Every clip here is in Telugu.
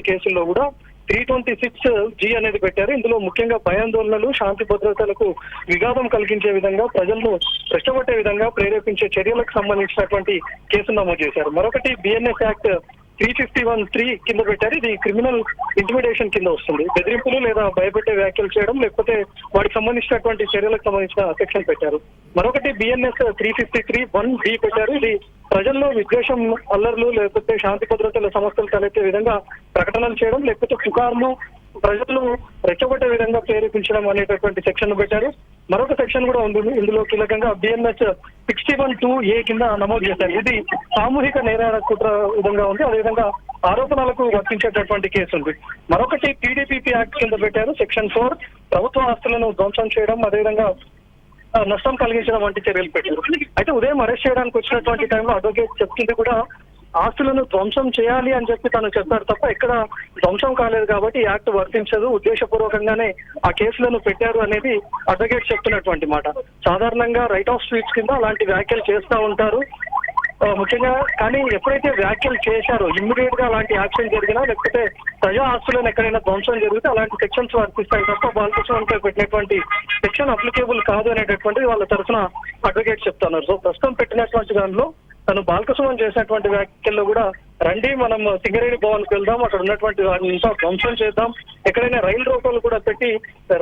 కేసుల్లో కూడా 326G అనేది పెట్టారు. ఇందులో ముఖ్యంగా భయాందోళనలు, శాంతి భద్రతలకు విఘాతం కలిగించే విధంగా, ప్రజలను రెచ్చగొట్టే విధంగా ప్రేరేపించే చర్యలకు సంబంధించినటువంటి కేసు నమోదు చేశారు. మరొకటి BNS యాక్ట్ 351(3) కింద పెట్టారు. ఇది క్రిమినల్ ఇంటిమిడేషన్ కింద వస్తుంది. బెదిరింపులు లేదా భయపెట్టే వ్యాఖ్యలు చేయడం, లేకపోతే వాటికి సంబంధించినటువంటి చర్యలకు సంబంధించిన సెక్షన్ పెట్టారు. మరొకటి BNS 353(1)B పెట్టారు. ఇది ప్రజల్లో విద్వేషం, అల్లర్లు లేకపోతే శాంతి భద్రతల సమస్యలు తలెత్తే విధంగా ప్రకటనలు చేయడం, లేకపోతే పుకార్లు ప్రజలు రెచ్చగొట్టే విధంగా ప్రేరేపించడం అనేటటువంటి సెక్షన్ పెట్టారు. మరొక సెక్షన్ కూడా ఉంది ఇందులో కీలకంగా BNS 61(2)A కింద నమోదు చేశారు. ఇది సామూహిక నేరాల కుట్ర విధంగా ఉంది. అదేవిధంగా ఆరోపణలకు వర్తించేటటువంటి కేసు ఉంది. మరొకటి PDPP యాక్ట్ కింద పెట్టారు. సెక్షన్ 4 ప్రభుత్వ ఆస్తులను ధ్వంసం చేయడం, అదేవిధంగా నష్టం కలిగించడం వంటి చర్యలు పెట్టారు. అయితే ఉదయం అరెస్ట్ చేయడానికి వచ్చినటువంటి టైంలో అడ్వకేట్ చెప్తుంది కూడా ఆస్తులను ధ్వంసం చేయాలి అని చెప్పి తను చెప్పారు తప్ప ఎక్కడ ధ్వంసం కాలేదు కాబట్టి యాక్ట్ వర్తించదు, ఉద్దేశపూర్వకంగానే ఆ కేసులను పెట్టారు అనేది అడ్వకేట్ చెప్తున్నటువంటి మాట. సాధారణంగా రైట్ ఆఫ్ స్పీచ్ కింద అలాంటి వ్యాఖ్యలు చేస్తూ ఉంటారు ముఖ్యంగా. కానీ ఎప్పుడైతే వ్యాఖ్యలు చేశారో ఇమ్మీడియట్ గా అలాంటి యాక్షన్ జరిగినా, లేకపోతే ప్రజా ఆస్తులను ఎక్కడైనా ధ్వంసం జరిగితే అలాంటి సెక్షన్స్ వర్తిస్తాయి తప్ప బాలకృష్ణపై పెట్టినటువంటి సెక్షన్ అప్లికేబుల్ కాదు అనేటటువంటిది వాళ్ళ తరఫున అడ్వకేట్ చెప్తున్నారు. సో ప్రస్తుతం పెట్టినటువంటి దానిలో తను బాలకృష్ణ చేసినటువంటి వ్యాఖ్యల్లో కూడా రండి మనం సింగరేణి భవన్కి వెళ్దాం, అక్కడ ఉన్నటువంటి వాటిని ధ్వంసం చేద్దాం, ఎక్కడైనా రైలు రోకోలు కూడా పెట్టి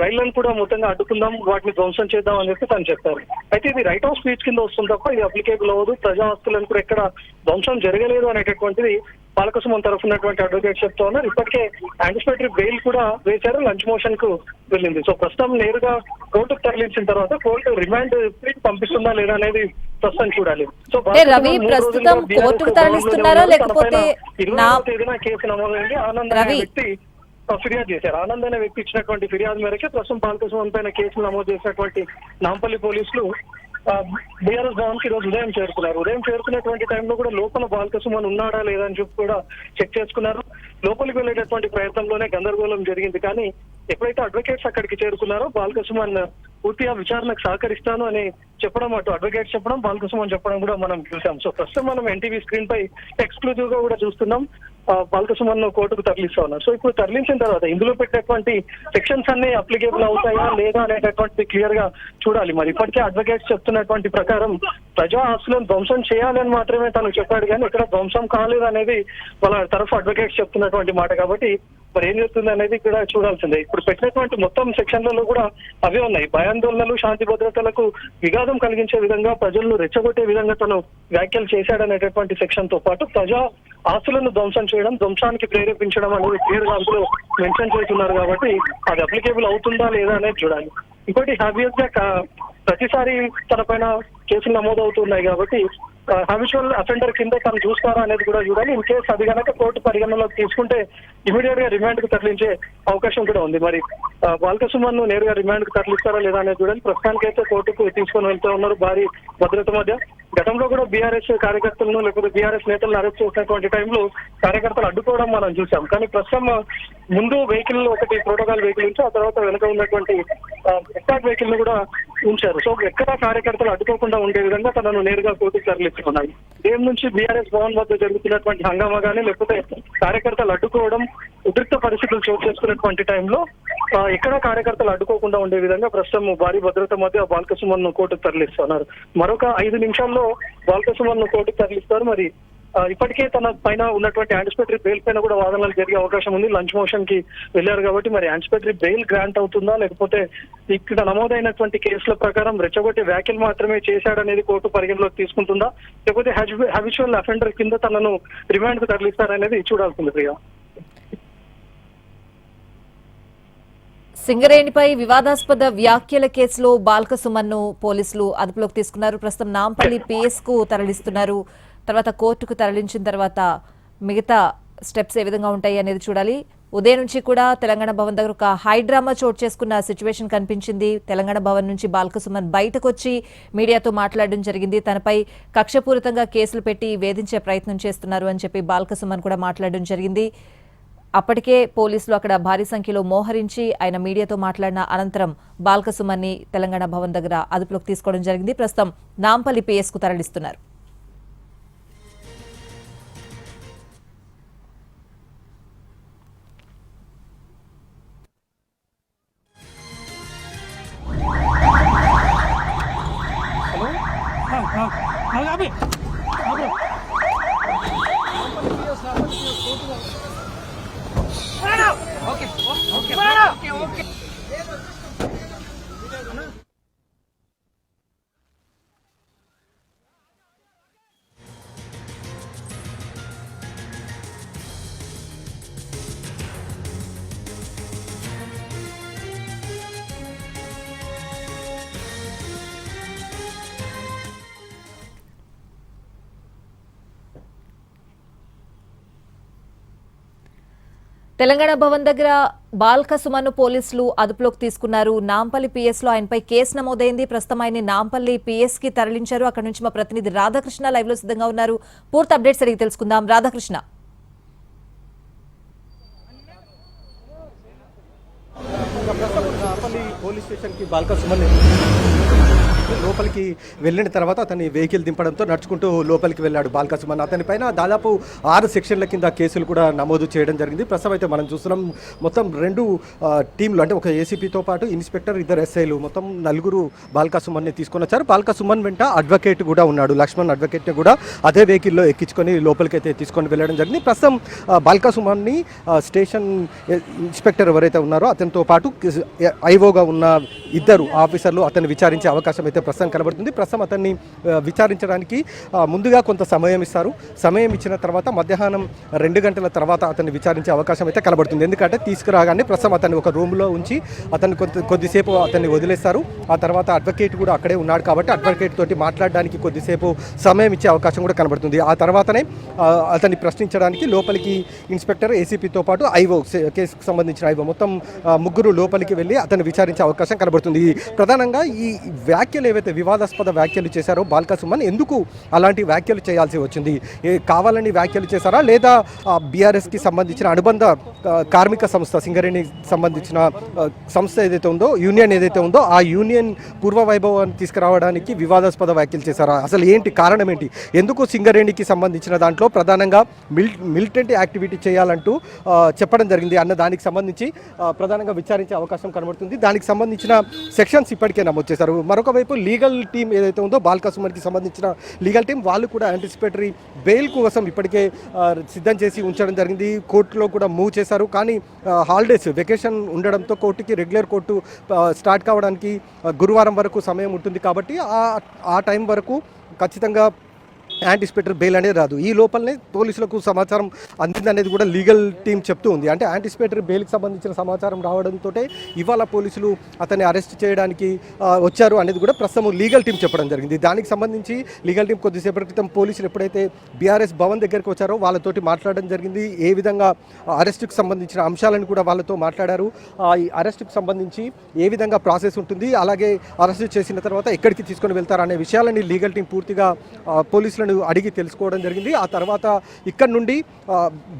రైళ్లను కూడా మొత్తంగా అడ్డుకుందాం, వాటిని ధ్వంసం చేద్దాం అని చెప్పి తను చెప్పారు. అయితే ఇది రైట్ ఆఫ్ స్పీచ్ కింద వస్తుంది తప్ప ఇది అప్లికేబుల్ అవ్వదు, ప్రజా ఆస్తులను కూడా ఎక్కడ ధ్వంసం జరగలేదు అనేటటువంటిది బాలకృష్ణ తరఫు ఉన్నటువంటి అడ్వకేట్ చెప్తా ఉన్నారు. ఇప్పటికే యాంటిసిపేటరీ బెయిల్ కూడా వేశారు, లంచ్ మోషన్ కు వెళ్ళింది. సో ప్రస్తుతం నేరుగా కోర్టుకు తరలించిన తర్వాత కోర్టు రిమాండ్ పంపిస్తుందా లేదా అనేది ప్రస్తుతం చూడాలి. సో రవి ప్రస్తుతం కోర్టుకు తరలిస్తున్నారా లేకపోతే 20వ తేదీన కేసు నమోదైంది. ఆనంద్ అనే వ్యక్తి ఫిర్యాదు చేశారు. ఆనంద్ అనే వ్యక్తి ఇచ్చినటువంటి ఫిర్యాదు మేరకు ప్రస్తుతం బాలకృష్ణ పైన కేసులు నమోదు చేసినటువంటి నాంపల్లి పోలీసులు బీఆర్ఎస్ భవన్ కి రోజు ఉదయం చేరుకున్నారు. ఉదయం చేరుకునేటువంటి టైంలో కూడా లోపల బాలకృష్ణ ఉన్నాడా లేదా అని చెప్పి కూడా చెక్ చేసుకున్నారు. లోపలికి వెళ్ళేటటువంటి ప్రయత్నంలోనే గందరగోళం జరిగింది. కానీ ఎప్పుడైతే అడ్వకేట్స్ అక్కడికి చేరుకున్నారో బాలకృష్ణ పూర్తిగా విచారణకు సహకరిస్తాను అని చెప్పడం, అటు అడ్వకేట్ చెప్పడం, బాలకృష్ణ చెప్పడం కూడా మనం చూసాం. సో ప్రస్తుతం మనం NTV స్క్రీన్ పై ఎక్స్క్లూజివ్ గా కూడా చూస్తున్నాం. బాలకృష్ణ కోర్టుకు తరలిస్తా ఉన్నారు. సో ఇప్పుడు తరలించిన తర్వాత ఇందులో పెట్టినటువంటి సెక్షన్స్ అన్ని అప్లికేబుల్ అవుతాయా లేదా అనేటటువంటిది క్లియర్ గా చూడాలి. మరి ఇప్పటికే అడ్వకేట్స్ చెప్తున్నటువంటి ప్రకారం ప్రజా ఆస్తులను ధ్వంసం చేయాలని మాత్రమే తను చెప్పాడు, కానీ ఇక్కడ ధ్వంసం కాలేదు అనేది వాళ్ళ తరఫు అడ్వకేట్స్ చెప్తున్నటువంటి మాట. కాబట్టి మరి ఏం చెప్తుంది అనేది కూడా చూడాల్సిందే. ఇప్పుడు పెట్టినటువంటి మొత్తం సెక్షన్లలో కూడా అవే ఉన్నాయి. భయాందోళనలు, శాంతి భద్రతలకు విఘాతం కలిగించే విధంగా, ప్రజలను రెచ్చగొట్టే విధంగా తను వ్యాఖ్యలు చేశాడనేటటువంటి సెక్షన్ తో పాటు ప్రజా ఆస్తులను ధ్వంసం చేయడం, ధ్వంసానికి ప్రేరేపించడం అనేది క్లియర్ గా అందులో మెన్షన్ చేస్తున్నారు. కాబట్టి అది అప్లికేబుల్ అవుతుందా లేదా అనేది చూడాలి. ఇంకోటి హ్యాబియస్ గా ప్రతిసారి తన పైన కేసులు నమోదవుతున్నాయి కాబట్టి హ్యాబిచువల్ అఫెండర్ కింద తను చూస్తారా అనేది కూడా చూడాలి. ఇన్ కేసు అది కనుక కోర్టు పరిగణనలోకి తీసుకుంటే ఇమీడియట్ గా రిమాండ్ కు తరలించే అవకాశం కూడా ఉంది. మరి బాలకృష్ణను నేరుగా రిమాండ్ కు తరలిస్తారా లేదా అనేది చూడాలి. ప్రస్తుతానికైతే కోర్టుకు తీసుకొని వెళ్తూ ఉన్నారు భారీ భద్రత మధ్య. గతంలో కూడా బీఆర్ఎస్ కార్యకర్తలను లేకపోతే బీఆర్ఎస్ నేతలను అరెస్ట్ చేసినటువంటి టైంలో కార్యకర్తలు అడ్డుకోవడం మనం చూసాం. కానీ ప్రస్తుతం ముందు వెహికల్ ఒకటి ప్రోటోకాల్ వెహికల్ ఉంచి ఆ తర్వాత వెనుక ఉన్నటువంటి ఎస్కార్ట్ వెహికల్ ను కూడా ఉంచారు. సో ఎక్కడ కార్యకర్తలు అడ్డుకోకుండా ఉండే విధంగా తనను నేరుగా కోర్టుకు తరలిస్తున్నాయి. దేని నుంచి బీఆర్ఎస్ భవన్ వద్ద జరుగుతున్నటువంటి హంగామా కానీ లేకపోతే కార్యకర్తలు అడ్డుకోవడం, ఉద్రిక్త పరిస్థితులు చోటు చేసుకున్నటువంటి టైంలో ఎక్కడ కార్యకర్తలు అడ్డుకోకుండా ఉండే విధంగా ప్రస్తుతం భారీ భద్రత మధ్య బాలకృష్ణను కోర్టుకు తరలిస్తున్నారు. మరొక 5 నిమిషాల్లో బాలకృష్ణను కోర్టుకు తరలిస్తారు. మరి ఇప్పటికే తన పైన ఉన్నటువంటి యాంటిసిపేటరీ బెయిల్ పైన కూడా వాదనలు జరిగే అవకాశం ఉంది. లంచ్ మోషన్ కి వెళ్ళారు కాబట్టి మరి యాంటిసిపేటరీ బెయిల్ గ్రాంట్ అవుతుందా లేకపోతే ఇక్కడ నమోదైనటువంటి కేసుల ప్రకారం రెచ్చగొట్టే వ్యాఖ్యలు మాత్రమే చేశాడనేది కోర్టు పరిగణలోకి తీసుకుంటుందా లేకపోతే హ్యాబిచువల్ అఫెండర్ కింద తనను రిమాండ్ కు తరలిస్తారనేది చూడాల్సింది. ప్రియా, సింగరేణిపై వివాదాస్పద వ్యాఖ్యల కేసులో బాల్కసుమన్ను పోలీసులు అదుపులోకి తీసుకున్నారు. ప్రస్తుతం నాంపల్లి PS కు తరలిస్తున్నారు. తర్వాత కోర్టుకు తరలించిన తర్వాత మిగతా స్టెప్స్ ఏ విధంగా ఉంటాయి అనేది చూడాలి. ఉదయం నుంచి కూడా తెలంగాణ భవన్ దగ్గర ఒక హైడ్రామా చోటు చేసుకున్న సిచ్యువేషన్ కనిపించింది. తెలంగాణ భవన్ నుంచి బాల్కసుమన్ బయటకు వచ్చి మీడియాతో మాట్లాడడం జరిగింది. తనపై కక్షపూరితంగా కేసులు పెట్టి వేధించే ప్రయత్నం చేస్తున్నారు అని చెప్పి బాల్కసుమన్ కూడా మాట్లాడడం జరిగింది. అప్పటికే పోలీసులు అక్కడ భారీ సంఖ్యలో మోహరించి ఆయన మీడియాతో మాట్లాడిన అనంతరం బాల్కసుమన్ని తెలంగాణ భవన్ దగ్గర అదుపులోకి తీసుకోవడం జరిగింది. ప్రస్తుతం నాంపల్లి PS కు తరలిస్తున్నారు. తెలంగాణ భవన్ దగ్గర బాల్క సుమన్ను పోలీసులు అదుపులోకి తీసుకున్నారు. నాంపల్లి పిఎస్ లో ఆయనపై కేసు నమోదైంది. ప్రస్తుతం ఆయన్ని నాంపల్లి పిఎస్ కి తరలించారు. అక్కడి నుంచి మా ప్రతినిధి రాధాకృష్ణ లైవ్ లో సిద్ధంగా ఉన్నారు. పూర్తి అప్డేట్స్ అడిగి తెలుసుకుందాం. రాధాకృష్ణ. నాంపల్లి పోలీస్ స్టేషన్కి బాల్క సుమన్ లోపలికి వెళ్ళిన తర్వాత అతన్ని వెహికల్ దింపడంతో నడుచుకుంటూ లోపలికి వెళ్ళాడు బాల్క సుమన్. అతని పైన దాదాపు 6 సెక్షన్ల కింద కేసులు కూడా నమోదు చేయడం జరిగింది. ప్రస్తుతం అయితే మనం చూస్తున్నాం మొత్తం 2 టీంలు, అంటే ఒక ఏసీపీతో పాటు ఇన్స్పెక్టర్, 2 ఎస్ఐలు, మొత్తం 4 బాల్క సుమన్ని తీసుకొని వచ్చారు. బాల్క సుమన్ వెంట అడ్వకేట్ కూడా ఉన్నాడు. లక్ష్మణ్ అడ్వకేట్ని కూడా అదే వెహికల్లో ఎక్కించుకొని లోపలికి అయితే తీసుకొని వెళ్ళడం జరిగింది. ప్రస్తుతం బాల్క సుమన్ని స్టేషన్ ఇన్స్పెక్టర్ ఎవరైతే ఉన్నారో అతనితో పాటు ఐఓగా ఉన్న 2 ఆఫీసర్లు అతన్ని విచారించే అవకాశం అయితే ప్రస్తుతం కనబడుతుంది. ప్రస్తుతం అతన్ని విచారించడానికి ముందుగా కొంత సమయం ఇస్తారు. సమయం ఇచ్చిన తర్వాత మధ్యాహ్నం 2 గంటల తర్వాత అతన్ని విచారించే అవకాశం అయితే కనబడుతుంది. ఎందుకంటే తీసుకురాగానే ప్రస్తుతం అతన్ని ఒక రూమ్లో ఉంచి అతన్ని కొద్దిసేపు అతన్ని వదిలేస్తారు. ఆ తర్వాత అడ్వకేట్ కూడా అక్కడే ఉన్నాడు కాబట్టి అడ్వకేట్ తోటి మాట్లాడడానికి కొద్దిసేపు సమయం ఇచ్చే అవకాశం కూడా కనబడుతుంది. ఆ తర్వాతనే అతన్ని ప్రశ్నించడానికి లోపలికి ఇన్స్పెక్టర్, ఏసీపీతో పాటు ఐఓ, కేసుకు సంబంధించిన ఐఓ, మొత్తం 3 లోపలికి వెళ్ళి అతన్ని విచారించే అవకాశం కనబడుతుంది. ప్రధానంగా ఈ వ్యాఖ్యలు ఏవైతే వివాదాస్పద వ్యాఖ్యలు చేశారో బాల్క సుమన్ ఎందుకు అలాంటి వ్యాఖ్యలు చేయాల్సి వచ్చింది? కావాలని వ్యాఖ్యలు చేశారా, లేదా బీఆర్ఎస్కి సంబంధించిన అనుబంధ కార్మిక సంస్థ సింగరేణి సంబంధించిన సంస్థ ఏదైతే ఉందో, యూనియన్ ఏదైతే ఉందో ఆ యూనియన్ పూర్వ వైభవాన్ని తీసుకురావడానికి వివాదాస్పద వ్యాఖ్యలు చేశారా? అసలు ఏంటి కారణం ఏంటి? ఎందుకు సింగరేణికి సంబంధించిన దాంట్లో ప్రధానంగా మిలిటెంట్ యాక్టివిటీ చేయాలంటూ చెప్పడం జరిగింది అన్న దానికి సంబంధించి ప్రధానంగా విచారించే అవకాశం కనబడుతుంది. దానికి సంబంధించిన సెక్షన్స్ ఇప్పటికే నమోదు చేశారు. మరొక వైపు లీగల్ టీం ఏదైతే ఉందో బాల్క సుమన్కి సంబంధించిన లీగల్ టీం వాళ్ళు కూడా యాంటిసిపేటరీ బెయిల్ కోసం ఇప్పటికే సిద్ధం చేసి ఉంచడం జరిగింది. కోర్టులో కూడా మూవ్ చేశారు. కానీ హాలిడేస్, వెకేషన్ ఉండడంతో కోర్టుకి రెగ్యులర్ కోర్టు స్టార్ట్ కావడానికి గురువారం వరకు సమయం ఉంటుంది. కాబట్టి ఆ టైం వరకు ఖచ్చితంగా యాంటిసిపేటరీ బెయిల్ అనేది రాదు. ఈ లోపలనే పోలీసులకు సమాచారం అందిందనేది కూడా లీగల్ టీం చెప్తూ ఉంది. అంటే యాంటిసిపేటరీ బెయిల్కి సంబంధించిన సమాచారం రావడంతో ఇవాళ పోలీసులు అతన్ని అరెస్ట్ చేయడానికి వచ్చారు అనేది కూడా ప్రస్తుతం లీగల్ టీం చెప్పడం జరిగింది. దానికి సంబంధించి లీగల్ టీం కొద్దిసేపటి క్రితం పోలీసులు ఎప్పుడైతే బీఆర్ఎస్ భవన్ దగ్గరికి వచ్చారో వాళ్ళతోటి మాట్లాడడం జరిగింది. ఏ విధంగా అరెస్టుకు సంబంధించిన అంశాలను కూడా వాళ్ళతో మాట్లాడారు. ఈ అరెస్టుకు సంబంధించి ఏ విధంగా ప్రాసెస్ ఉంటుంది, అలాగే అరెస్ట్ చేసిన తర్వాత ఎక్కడికి తీసుకొని వెళ్తారు అనే విషయాలని లీగల్ టీం పూర్తిగా పోలీసులను అడిగి తెలుసుకోవడం జరిగింది. ఆ తర్వాత ఇక్కడ నుండి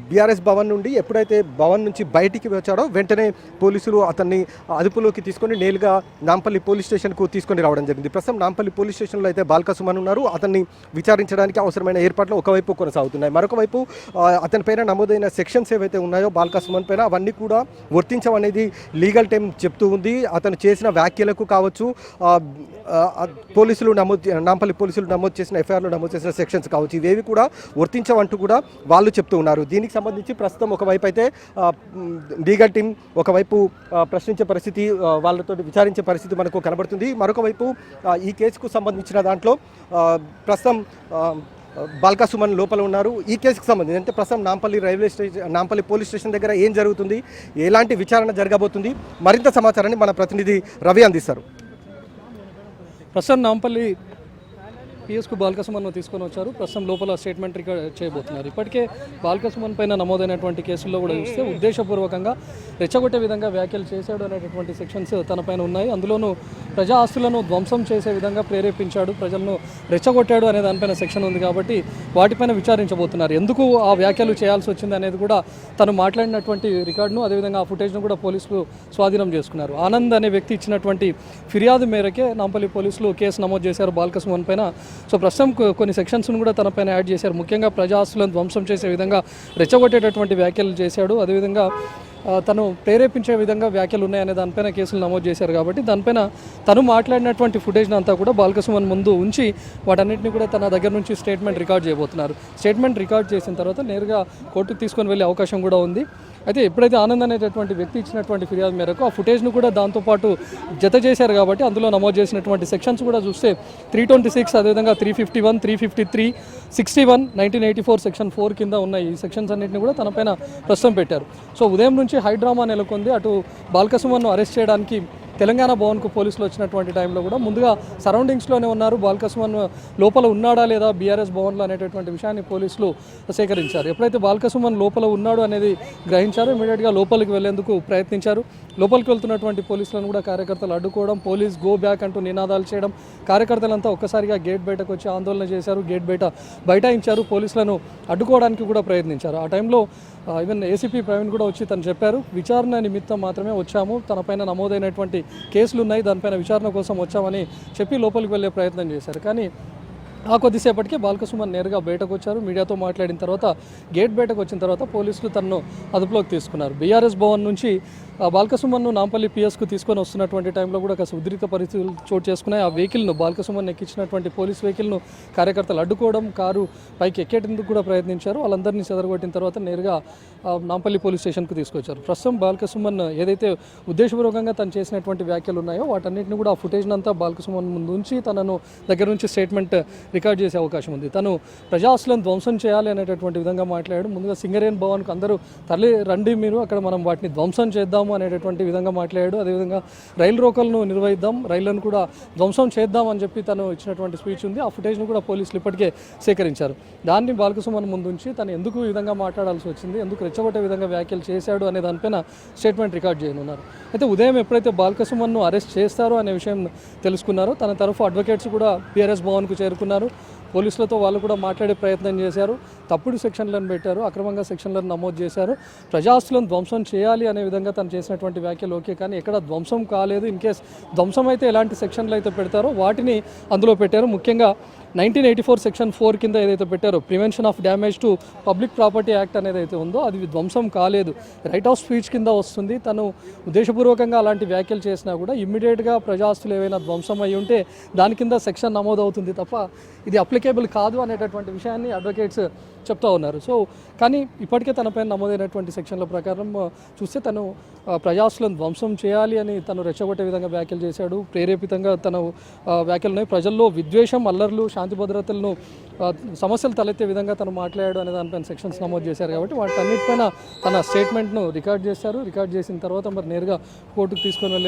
బీఆర్ఎస్ భవన్ నుండి ఎప్పుడైతే భవన్ నుంచి బయటికి వచ్చాడో వెంటనే పోలీసులు అతన్ని అదుపులోకి తీసుకొని నేరుగా నాంపల్లి పోలీస్ స్టేషన్కు తీసుకొని రావడం జరిగింది. ప్రస్తుతం నాంపల్లి పోలీస్ స్టేషన్లో అయితే బాల్క సుమన్ ఉన్నారు. అతన్ని విచారించడానికి అవసరమైన ఏర్పాట్లు ఒకవైపు కొనసాగుతున్నాయి. మరొక వైపు అతని పైన నమోదైన సెక్షన్స్ ఏవైతే ఉన్నాయో బాల్క సుమన్ పైన అవన్నీ కూడా వర్తించవనేది లీగల్ టీం చెప్తూ ఉంది. అతను చేసిన వ్యాఖ్యలకు కావచ్చు, నాంపల్లి పోలీసులు నమోదు చేసిన ఎఫ్ఐఆర్లు నమోదు చేసిన సెక్షన్స్ కావచ్చు, ఇవేవి కూడా వర్తించవంటూ కూడా వాళ్ళు చెప్తూ ఉన్నారు. దీనికి సంబంధించి ప్రస్తుతం ఒకవైపు అయితే లీగల్ టీం ఒకవైపు ప్రశ్నించే పరిస్థితి, వాళ్ళతో విచారించే పరిస్థితి మనకు కనబడుతుంది. మరొక వైపు ఈ కేసుకు సంబంధించిన దాంట్లో ప్రస్తుతం బాల్క సుమన్ లోపల ఉన్నారు. ఈ కేసుకు సంబంధించి అంటే ప్రస్తుతం నాంపల్లి పోలీస్ స్టేషన్ దగ్గర ఏం జరుగుతుంది, ఎలాంటి విచారణ జరగబోతుంది, మరింత సమాచారాన్ని మన ప్రతినిధి రవి అందిస్తారు. ప్రస్తుతం నాంపల్లి పిఎస్కు బాల్క సుమన్ను తీసుకొని వచ్చారు. ప్రస్తుతం లోపల స్టేట్మెంట్ రికార్డ్ చేయబోతున్నారు. ఇప్పటికే బాల్క సుమన్ పైన నమోదైనటువంటి కేసుల్లో కూడా చూస్తే ఉద్దేశపూర్వకంగా రెచ్చగొట్టే విధంగా వ్యాఖ్యలు చేశాడు అనేటటువంటి సెక్షన్స్ తన పైన ఉన్నాయి. అందులోనూ ప్రజా ఆస్తులను ధ్వంసం చేసే విధంగా ప్రేరేపించాడు, ప్రజలను రెచ్చగొట్టాడు అనే దానిపైన సెక్షన్ ఉంది. కాబట్టి వాటిపైన విచారించబోతున్నారు. ఎందుకు ఆ వ్యాఖ్యలు చేయాల్సి వచ్చింది అనేది కూడా తను మాట్లాడినటువంటి రికార్డును, అదేవిధంగా ఆ ఫుటేజ్ను కూడా పోలీసులు స్వాధీనం చేసుకున్నారు. ఆనంద్ అనే వ్యక్తి ఇచ్చినటువంటి ఫిర్యాదు మేరకే నాంపల్లి పోలీసులు కేసు నమోదు చేశారు బాల్క సుమన్ పైన. సో ప్రస్తుతం కొన్ని సెక్షన్స్ను కూడా తన పైన యాడ్ చేశారు. ముఖ్యంగా ప్రజా ఆస్తులను ధ్వంసం చేసే విధంగా రెచ్చగొట్టేటటువంటి వ్యాఖ్యలు చేశాడు, అదేవిధంగా తను ప్రేరేపించే విధంగా వ్యాఖ్యలు ఉన్నాయనే దానిపైన కేసులు నమోదు చేశారు. కాబట్టి దానిపైన తను మాట్లాడినటువంటి ఫుటేజ్ని అంతా కూడా బాల్క సుమన్ ముందు ఉంచి వాటన్నిటిని కూడా తన దగ్గర నుంచి స్టేట్మెంట్ రికార్డ్ చేయబోతున్నారు. స్టేట్మెంట్ రికార్డ్ చేసిన తర్వాత నేరుగా కోర్టుకు తీసుకొని వెళ్ళే అవకాశం కూడా ఉంది. అయితే ఎప్పుడైతే ఆనంద్ అనేటటువంటి వ్యక్తి ఇచ్చినటువంటి ఫిర్యాదు మేరకు ఆ ఫుటేజ్ను కూడా దాంతోపాటు జత చేశారు. కాబట్టి అందులో నమోదు చేసినటువంటి సెక్షన్స్ కూడా చూస్తే 326, అదేవిధంగా 351, 353, 61, 1984 సెక్షన్ 4 కింద ఉన్నాయి. ఈ సెక్షన్స్ అన్నింటినీ కూడా తనపైన ప్రస్తుతం పెట్టారు. సో ఉదయం నుంచి హైడ్రామా నెలకొంది. అటు బాల్క సుమన్ను అరెస్ట్ చేయడానికి తెలంగాణ భవన్కు పోలీసులు వచ్చినటువంటి టైంలో కూడా ముందుగా సరౌండింగ్స్లోనే ఉన్నారు. బాల్క సుమన్ లోపల ఉన్నాడా లేదా బీఆర్ఎస్ భవన్లో అనేటటువంటి విషయాన్ని పోలీసులు సేకరించారు. ఎప్పుడైతే బాల్క సుమన్ లోపల ఉన్నాడు అనేది గ్రహించారో ఇమీడియట్గా లోపలికి వెళ్లేందుకు ప్రయత్నించారు. లోపలికి వెళ్తున్నటువంటి పోలీసులను కూడా కార్యకర్తలు అడ్డుకోవడం, పోలీస్ గో బ్యాక్ అంటూ నినాదాలు చేయడం, కార్యకర్తలంతా ఒక్కసారిగా గేట్ బయటకు వచ్చి ఆందోళన చేశారు. గేట్ బైఠాయించారు. పోలీసులను అడ్డుకోవడానికి కూడా ప్రయత్నించారు. ఆ టైంలో ఈవెన్ ఏసీపీ ప్రవీణ్ కూడా వచ్చి తను చెప్పారు, విచారణ నిమిత్తం మాత్రమే వచ్చాము, తనపైన నమోదైనటువంటి కేసులు ఉన్నాయి, దానిపైన విచారణ కోసం వచ్చామని చెప్పి లోపలికి వెళ్ళే ప్రయత్నం చేశారు. కానీ ఆ కొద్దిసేపటికి బాల్క సుమన్ నేరుగా బయటకు వచ్చారు. మీడియాతో మాట్లాడిన తర్వాత గేట్ బయటకు వచ్చిన తర్వాత పోలీసులు తనను అదుపులోకి తీసుకున్నారు. బీఆర్ఎస్ భవన్ నుంచి బాల్క సుమన్ను నాంపల్లి పిఎస్కు తీసుకొని వస్తున్నటువంటి టైంలో కూడా కాస్త ఉద్రిక్త పరిస్థితులు చోటు చేసుకున్నాయి. ఆ వెహికల్ను బాల్క సుమన్ ఎక్కించినటువంటి పోలీస్ వెహికల్ను కార్యకర్తలు అడ్డుకోవడం, కారు పైకి ఎక్కేటందుకు కూడా ప్రయత్నించారు. వాళ్ళందరినీ చెదరగొట్టిన తర్వాత నేరుగా నాంపల్లి పోలీస్ స్టేషన్కు తీసుకొచ్చారు. ప్రస్తుతం బాల్క సుమన్ ఏదైతే ఉద్దేశపూర్వకంగా తను చేసినటువంటి వ్యాఖ్యలు ఉన్నాయో వాటన్నిటిని కూడా ఆ ఫుటేజ్ అంతా బాల్క సుమన్ ముందు ఉంచి తనను దగ్గర నుంచి స్టేట్మెంట్ రికార్డ్ చేసే అవకాశం ఉంది. తను ప్రజాస్తులను ధ్వంసం చేయాలి అనేటటువంటి విధంగా మాట్లాడాడు. ముందుగా సింగరేణి భవన్కు అందరూ తరలి రండి, మీరు అక్కడ మనం వాటిని ధ్వంసం చేద్దాము అనేటటువంటి విధంగా మాట్లాడాడు. అదేవిధంగా రైలు రోకలను నిర్వహిద్దాం, రైళ్లను కూడా ధ్వంసం చేద్దాం అని చెప్పి తను ఇచ్చినటువంటి స్పీచ్ ఉంది. ఆ ఫుటేజ్ను కూడా పోలీసులు ఇప్పటికే సేకరించారు. దాన్ని బాల్క సుమన్ ముందుంచి తను ఎందుకు ఈ విధంగా మాట్లాడాల్సి వచ్చింది, ఎందుకు రెచ్చగొట్టే విధంగా వ్యాఖ్యలు చేశాడు అనే దానిపైన స్టేట్మెంట్ రికార్డ్ చేయనున్నారు. అయితే ఉదయం ఎప్పుడైతే బాల్క సుమన్ను అరెస్ట్ చేస్తారో అనే విషయం తెలుసుకున్నారో తన తరఫు అడ్వకేట్స్ కూడా బీఆర్ఎస్ భవన్కు చేరుకున్నారు. పోలీసులతో వాళ్ళు కూడా మాట్లాడే ప్రయత్నం చేశారు. తప్పుడు సెక్షన్లను పెట్టారు, అక్రమంగా సెక్షన్లను నమోదు చేశారు. ప్రజాస్తులను ధ్వంసం చేయాలి అనే విధంగా తను చేసినటువంటి వ్యాఖ్యలు ఓకే, కానీ ఎక్కడ ధ్వంసం కాలేదు. ఇన్ కేస్ ధ్వంసం అయితే ఎలాంటి సెక్షన్లు అయితే పెడతారో వాటిని అందులో పెట్టారు. ముఖ్యంగా 1984 సెక్షన్ 4 కింద ఏదైతే పెట్టారో prevention of damage to public property act అనేది అయితే ఉందో అది ధ్వంసం కాలేదు, రైట్ ఆఫ్ స్పీచ్ కింద వస్తుంది. తను ఉద్దేశపూర్వకంగా అలాంటి వ్యాఖ్యలు చేసినా కూడా ఇమ్మీడియట్గా ప్రజాస్తులు ఏవైనా ధ్వంసం అయి ఉంటే దాని కింద సెక్షన్ నమోదు అవుతుంది తప్ప ఇది అప్లికేబుల్ కాదు అనేటటువంటి విషయాన్ని అడ్వకేట్స్ చెప్తా ఉన్నారు. సో కానీ ఇప్పటికే తనపైన నమోదైనటువంటి సెక్షన్ల ప్రకారం చూస్తే తను ప్రజాస్తులను ధ్వంసం చేయాలి అని తను రెచ్చగొట్టే విధంగా వ్యాఖ్యలు చేశాడు. ప్రేరేపితంగా తన వ్యాఖ్యలు ఉన్నాయి. ప్రజల్లో విద్వేషం, అల్లర్లు, శాంతి భద్రతలను సమస్యలు తలెత్తే విధంగా తను మాట్లాడాడు అనే దానిపైన సెక్షన్స్ నమోదు చేశారు. కాబట్టి వాటన్నిటిపైన తన స్టేట్మెంట్ను రికార్డ్ చేశారు. రికార్డ్ చేసిన తర్వాత మరి నేరుగా కోర్టుకు తీసుకొని వెళ్ళి